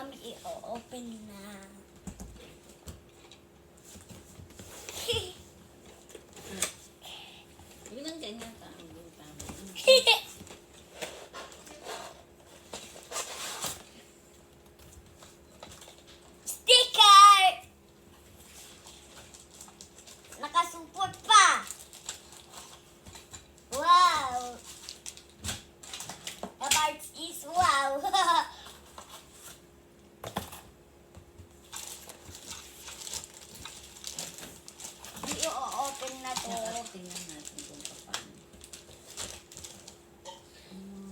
Mami, i-open na. Yun ang ganyan tama. Sticker! Nakasupot pa. Wow! The parts is wow. I-open na to. Tingnan natin kung paano.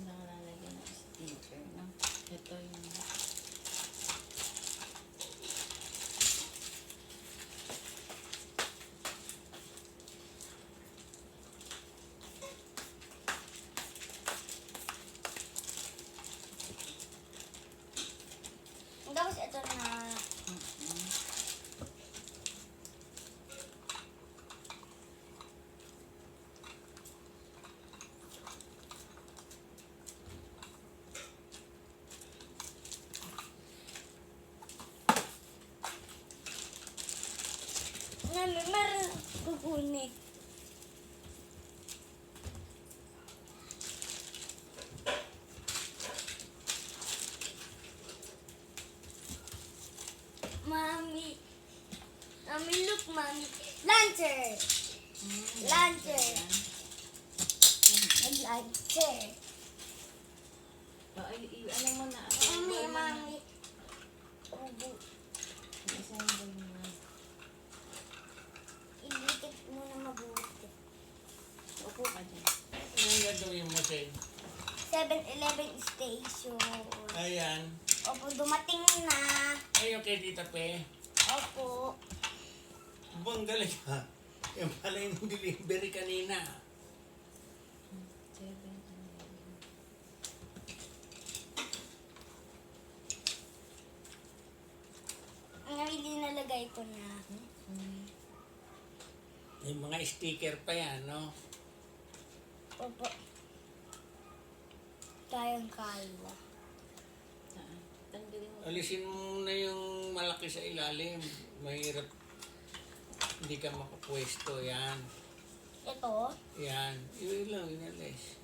Nakalalagyan ng sticker. No? Ito yung... Tapos ito na. Meron kukunin. Mommy, look, mommy. Lancer. Lancer. Lancer. Ano mo na? Mami. Assemble mo. Ilikit mo na mabuti. Upo ka dyan. Anong gagawin mo, Sen? 7-Eleven station. Ayan. Opo, dumating na. Ayun kay Tita Pe. Opo. Bang galing ha. Yung pala yung delivery kanina. 7. Hindi nalagay ko na. Yung mga sticker pa yan, no? Opo. Tayong kalwa. Tanggalin mo. Alisin mo na yung malaki sa ilalim. Mahirap. Hindi ka makapwesto. Yan. Ito, Yan. Yun lang, inalis.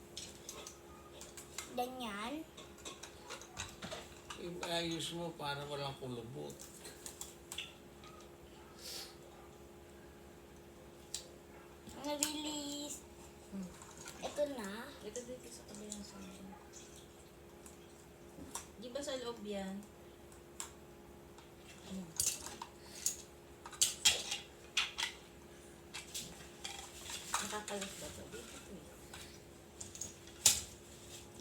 ganyan. Ayos mo para walang kulubot. Na-release. Ito na. Ito dito sa kabilang side. Di ba sa loob yan? Nakakalas ba ito? Dito ito eh.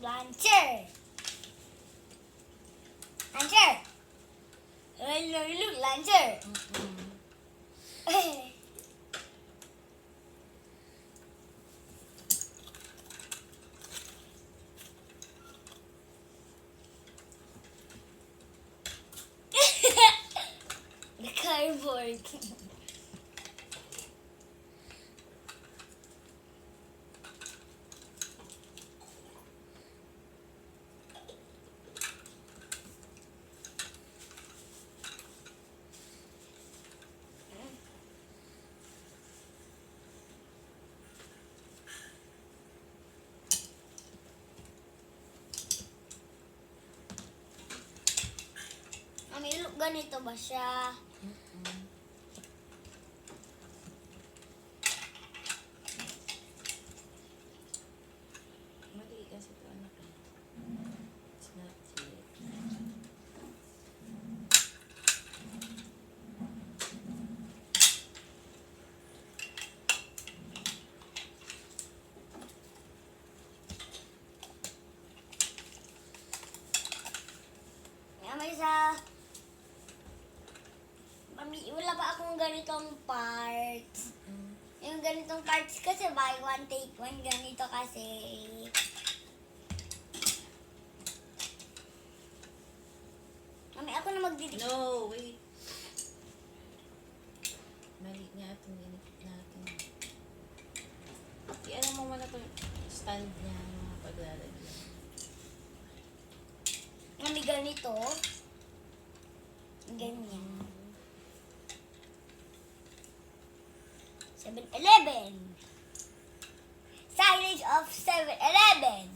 Lancer. Lancer. Look, Lancer. The cardboard. Mami, look, ganito ba siya? Mali kasi ito anak eh. It's not it. May isa. Mami, wala pa akong ganitong parts. Yung ganitong parts kasi buy one, take one. Ganito kasi. Mami, ako na magdidikit. No, wait. Mali nga itong dinikit natin. I-ano mo muna itong stand niya mga paglalagyan. Mami, ganito. Ganyan. 7-Eleven. Signage of 7-Eleven.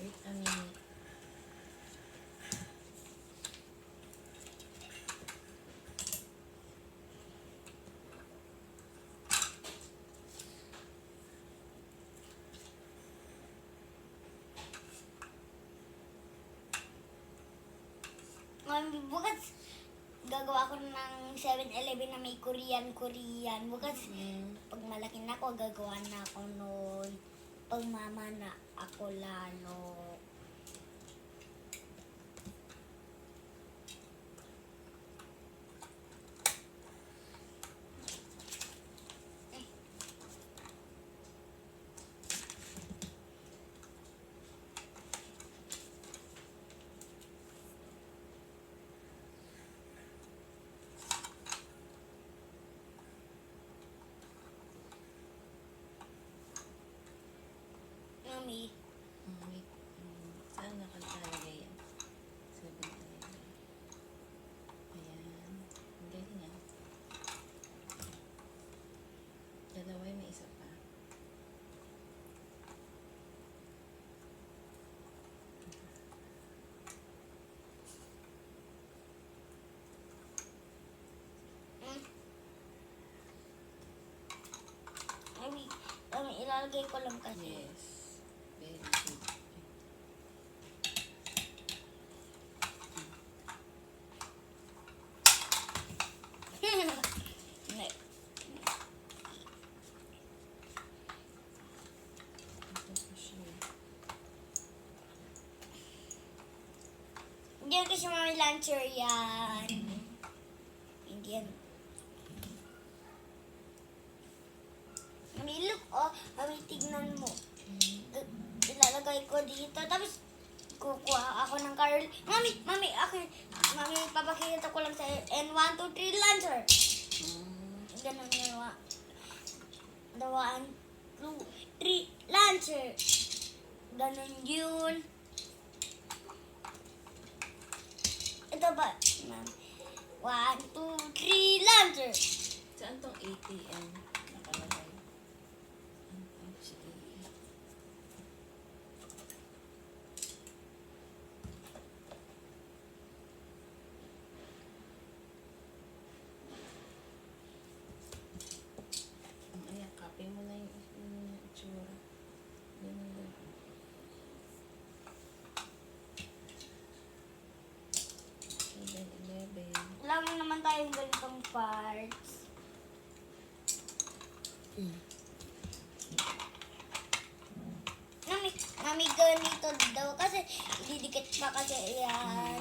Wait a minute. Bukas, gagawa ko ng 7-Eleven na may Korean. Bukas, pag malaki na ako, gagawa na ako nun. Pag mama na ako lalo. Mami, Wait. Saan nakalagay yan? 7-Eleven. Ayan. Ang galing yan. Dalawa may isa pa. mami, ilalagay ko lang kasi. Yes. Very good. Ito po siya. Hindi yan kasi mami luncher yan. Hindi yan. Mami, look, oh. Mami, tignan mo. Ilalagay ko dito. Tapos, kukuha ako ng Carol. Mami, papakita ko lang sa and 1, 2, 3, luncher. Ganun yun. 1, 2, 3, luncher. Ganun yun. Ito ba? 1, 2, 3, luncher. Saan tong ATM nakalagay? Sige. Ayan, copy mo na yung itsura. Yun yun. 7-Eleven. Wala mo naman tayong ganitong parts. Mami, ganito daw kasi ididikit pa kasi yan.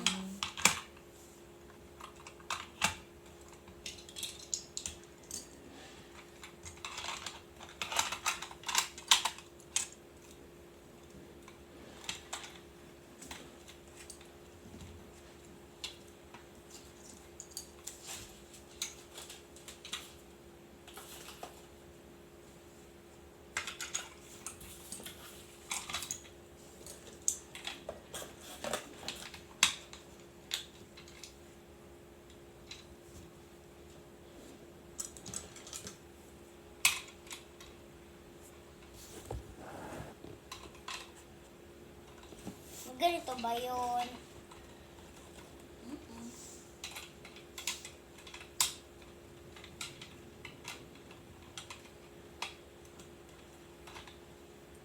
Ganito ba yun?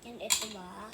And ito ba?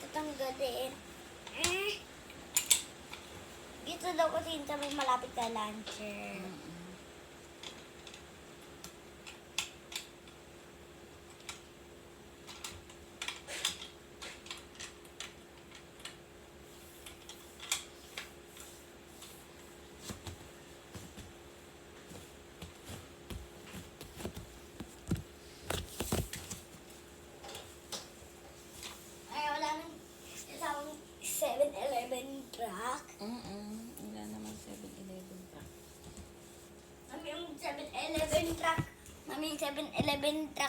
tatanggalin. Dito daw kasi sa may malapit ka luncher. Ay, wala nang isang 7-Eleven truck. Wala naman 7-Eleven pa. Mami, yung 7-Eleven truck. Mami, yung 7-Eleven truck.